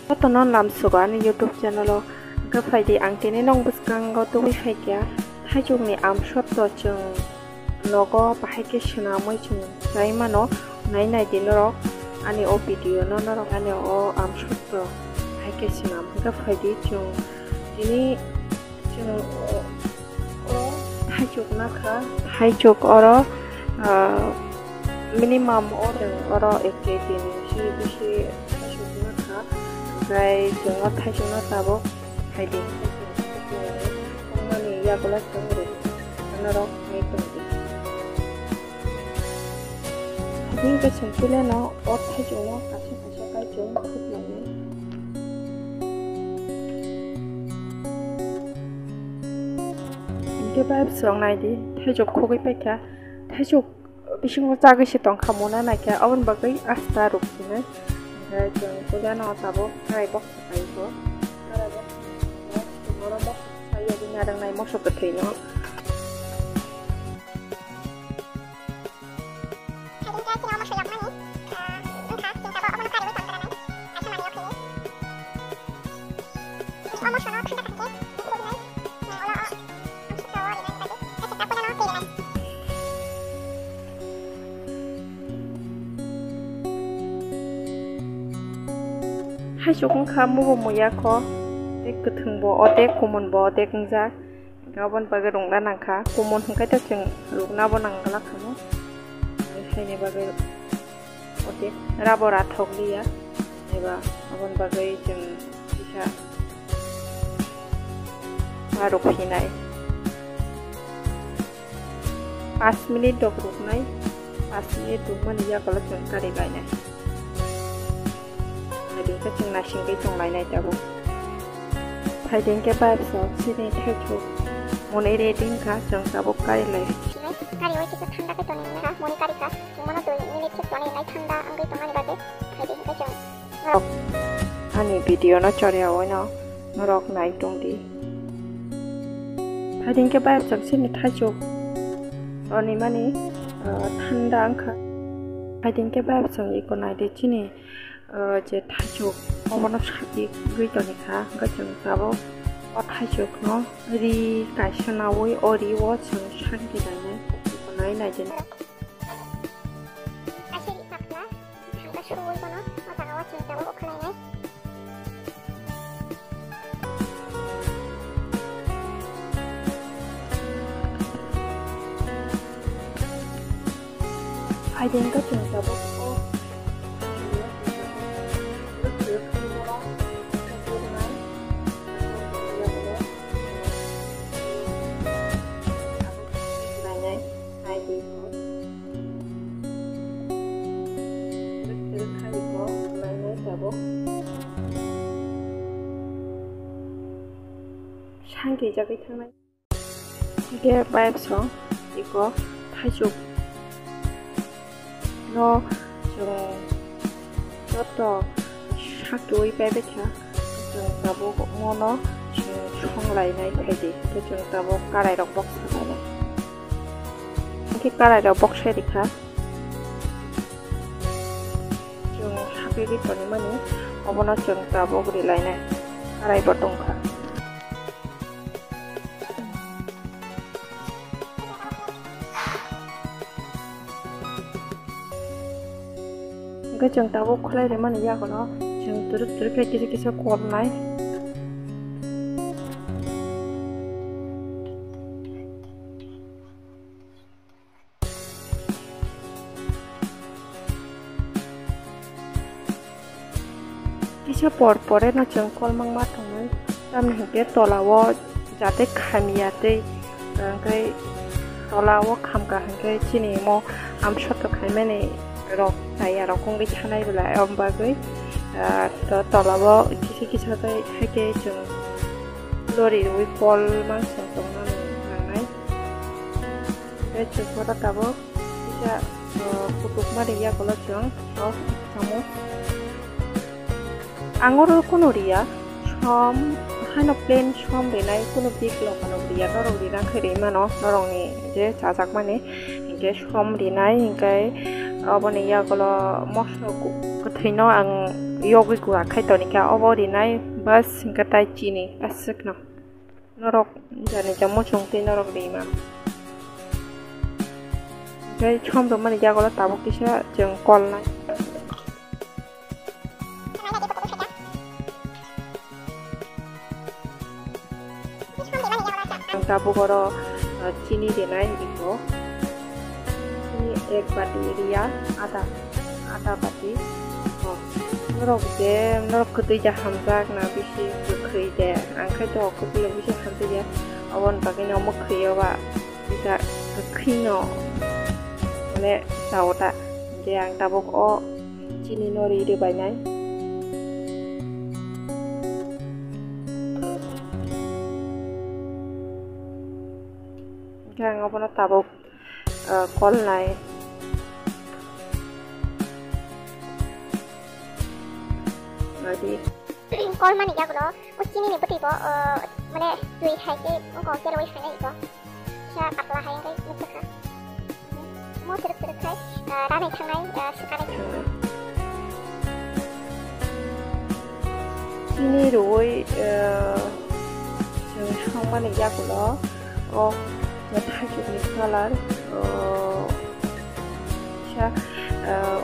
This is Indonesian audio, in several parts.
Tonon lam suga ni YouTube channel ga faidi angtini nong buskang go tu khai kya thajung ni am shot to chung logo bahai ke shina moi chung sai mano nai nai din ro ani o video no no ro ani o am shot to bahai ke shina ga faidi chung ini chung thajung na kha thajung oro minimum oro ekje din shi gai jenggot thai jenggot tabo hai ding ngani ya bola chungre anarok mai tungdi ding ke chungpile no ot thai jenggot kashe kai jeng khut lane inke vibe song nai di thai jok khogai pe kya thai jok bising wa jagi si tong khamona na kya awan bagai asta rukine jeng kuliah tabo kai box kai ko kara box tomorrow box saya di ngadang nai masuk ke trino hai chukung kamu bomoya ko dek kutung bo odek kumun bo odek ngja gaban bagai rongda nangka kumun hingkai ta jeng rukna bo nanggala kamu haine bagai odek rabo rathok liya eba gaban bagai jeng bisa maruk hinai 5 minit dok ruknai 5 minit rukman iya kalau jeng kari lainai Ding ke chung nashing ke chung lai nai tabo phai ding ke ba so chini thai chu mone re ding ka chung tabo kari lai kari oi chiku thanda ke tone na mone kari ka mono 2 minit ke tone lai thanda angai tongani bade phai ding ke chung ani video no chorya oi no norok nai tung di phai ding ke ba chung chini thai chu oni mani thanda angkha phai ding ke ba chung ikonai de chini je thajok omono shati gui to nikha ga chung tabo o thajok no ri kaishana oi ori wo chung shanti dai nai nai jen asiri pakla hanga shoi kono ota wa chung tabo okhlai nai phai ding ga chung tabo 상기 저기 타면 이게 바이브서 이거 타죽 너좀 저도 학교의 바이브차 좀 가보고 뭐너 총 라인에 패디 좀 가보 까라이럭 복스 라인에 이렇게 까라이럭 복스리카 좀 학교의 번이면이 어머나 좀 가보 그리 라인에 까라이버 동카 cái trường tàu bốc lên để mà này ra của nó trường từ cái kia quần này cái pore nó trường con mang mát thằng ấy tam hình cái to là wo jate khamiate cái to là wo kham cả cái chi này mo am shot to khai mẹ này rok saya rokong ke chanai bela om bagai to tolabo kisi satai hake chung lori wi pol mang song tong na nai ke chung photo tabo bisa putuk ma dia kalau chung so kamu angor kono ria som hano plane som de nai kono big lo kono ria no ro ri rang khare ma no norong ni je chajak mane inge som ri nai inge abone ya kalau mosok ke thino ang yogi gua khai toni ka obori nai bas hingka tai chini asik no norok jani jamo chungti norok lima gai chom do mani jagola tabuk kisa jeng kol nai tabuk oro chini denai iko chini ek bati ria ada bati norok ketui ja hamjak na bisi gokhoi de angkai to ketui bisi hamjak ya awon bagin no mokhiyo ba bisa gokhoi no mane sauta je ang tabuk o chini nori de bainai kang obono tabuk kol nai kol mani ya gulo chini ni peti bo mane dui khai ke ko ke roi khai nai ko sha patla hai ngai nit kha mo teruk khai ra nai thang nai sekali chini roi chong mani ya gulo o ya thai chu ni color sha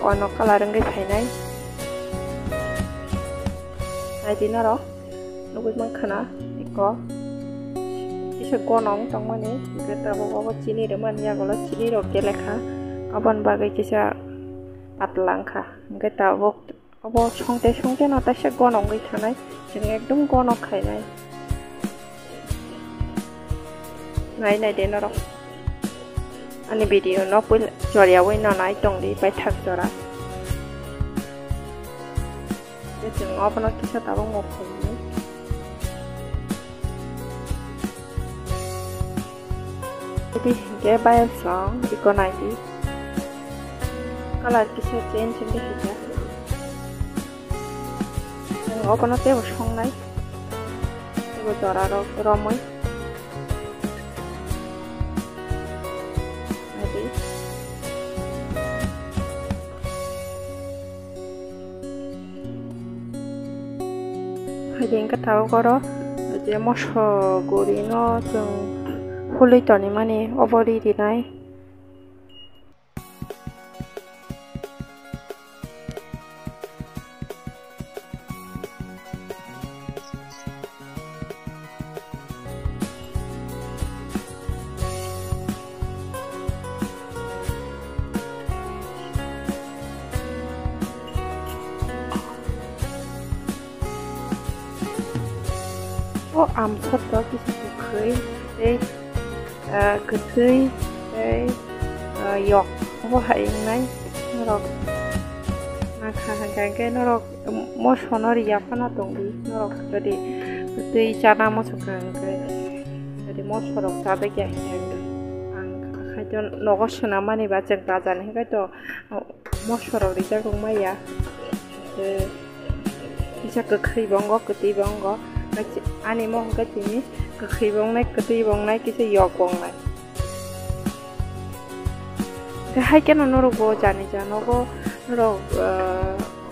ono color ngai khai nai di naro nugui mangkhana iko isa gonong tongmani geta bobo chini de man ya golo chini ro kelekha abon bagai kisa patlangkha geta bok abo songte no ta sa gonong gei thanai jeng ekdom gonok khainai nai de naro ani video no pul joria wei no nai tongdi pai thak jora jeng open kisah tabung ngopong ni jadi dia bayar song ikon lagi kalau kisah change ini saja jeng open te song nai ibu jora romoy Hajeng ka tahu koro, je moso gori no jeng hului toni mani obori dinai. Am sot đó cái sự khơi đây ketui đây yok có hay này nó rồi mà khang cái nó rồi một số nó đi giáp nó tung đi nó rồi jadi ketui cara một số cái jadi một số rồi sao đấy cái ang khai cho nó có sự nào mà này bà chẳng ta dàn cái đó một số rồi đi ra cũng mấy à bisa ketui bonggo ketui bonggo ani mo ka chini ka khibong nai ka ti bong nai ki se yok bong nai ka hai ke no ro go jani ja no go ro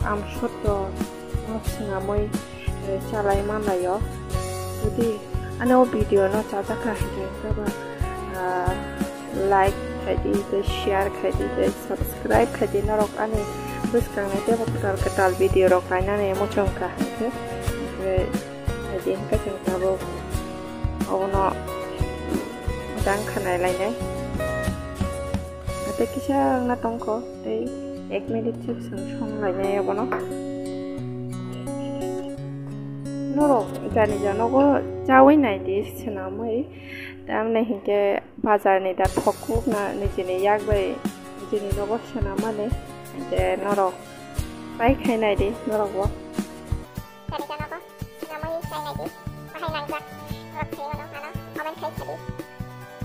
am shot to no singa moi chalai man la yo jadi ano video no cha ta ka hai ka ba like khai di share khai di subscribe khai di no ro ani bus kang nai te bakal ketal video ro kai na ne mo chong ka hai jadi hingga jeng tabuk ono dang khanai lai nai ate kisa na tongko tei 1 minute chuk song lai nai abono noro jani jano go chawi nai di chena moi tam ne hingke bazar ni da thokuk na nijini yak bai nijini no go chena mane je noro pai khai nai di noro go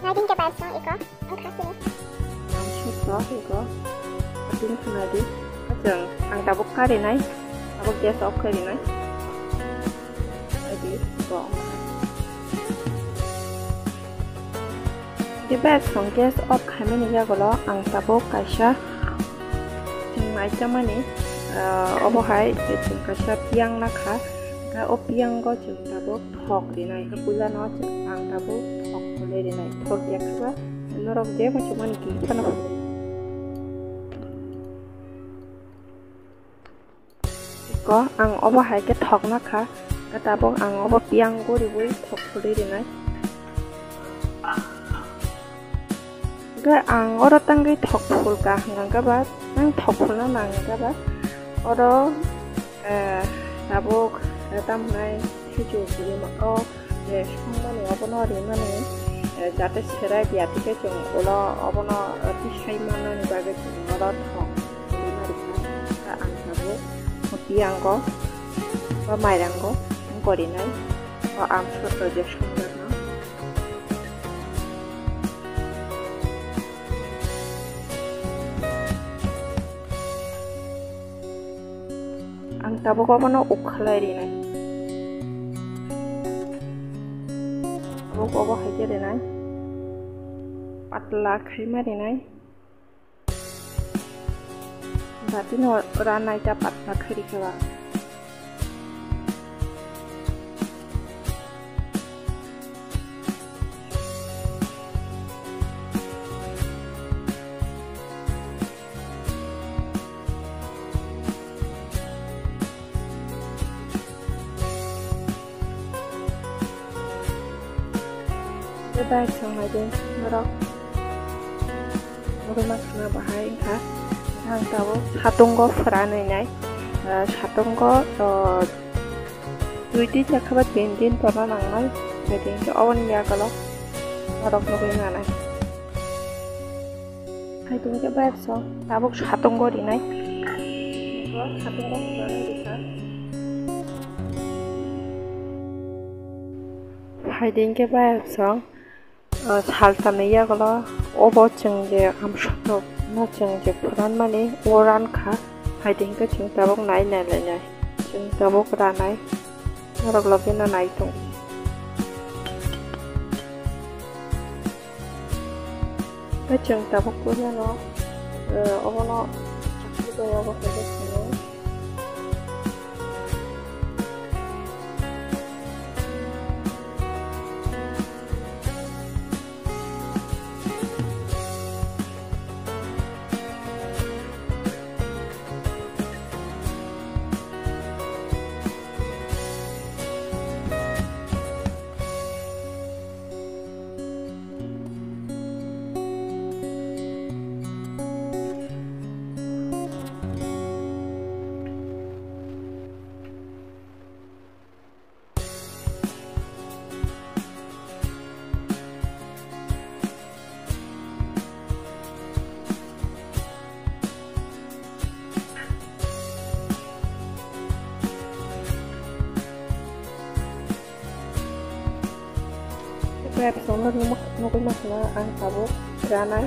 Nading ke baso iko ang kasih ang suto iko ading kanadi ajeng ang tabuk kari nai tabuk dia sok kari nai adi iko di basong gas op kami ni ya golo ang tabuk kaisha jeng mai chamani obohai जों kaisa piang nakha o piang go जों tabo thok rinai ka pula no जों ang tabo thok khole rinai thok yakba norok je mo chuman ki kana ko ang obohai ke thok nakha ka tabo ang obo piang go ribui thok khole rinai ga ang oro tangai thok phul ka hanga ba nang thok phul na nang ga ba oro tabo tam nai thiju bili ma o je songmani obono rimani jate serai biatike jong ola obono tisai manani bage jong oro thok rimari ka ang tabo piang go ba mairang go korinai o am soto je songmani ang tabo ko no ukhlai rinai tabo ko haje rinai patla khaima rinai bati no ranai ta patla khari khawa Bye sama aja merok bagaimana kena bahaya kah yang tahu satunggo frane nai satunggo duiti jakabat benzin pernah nangai jadi ke awan ya kalau merok bagaimana hai tuh ke bayar so tabuk satunggo di nai satunggo frane bisa hai ke bayar so 살타네야 걸어 오버증제 암쇼도 나증제 불안만이 오란카 하이딩가 증따복 나이 내려냐 증따복 라나이 너럭럭이나 나이통 그 증따복 꾸려너 어머너 작기도 여고 되겠네 Web sono nó có mặt là ăn tabo ra này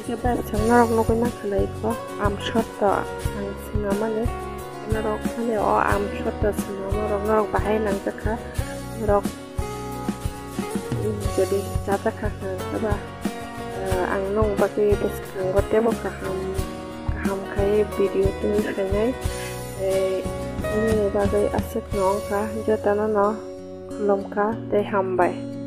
Coba jangan lo kena kelai ko am shot to ang sinama ne kena rok kane o am shot to sinama rok bahai nang jaka rok jadi jata kakak coba ang nong pakai deskripsi gote bo kaham kai video tu kayaknya ini bagai aset nong ka jatana no kolom ka te hambai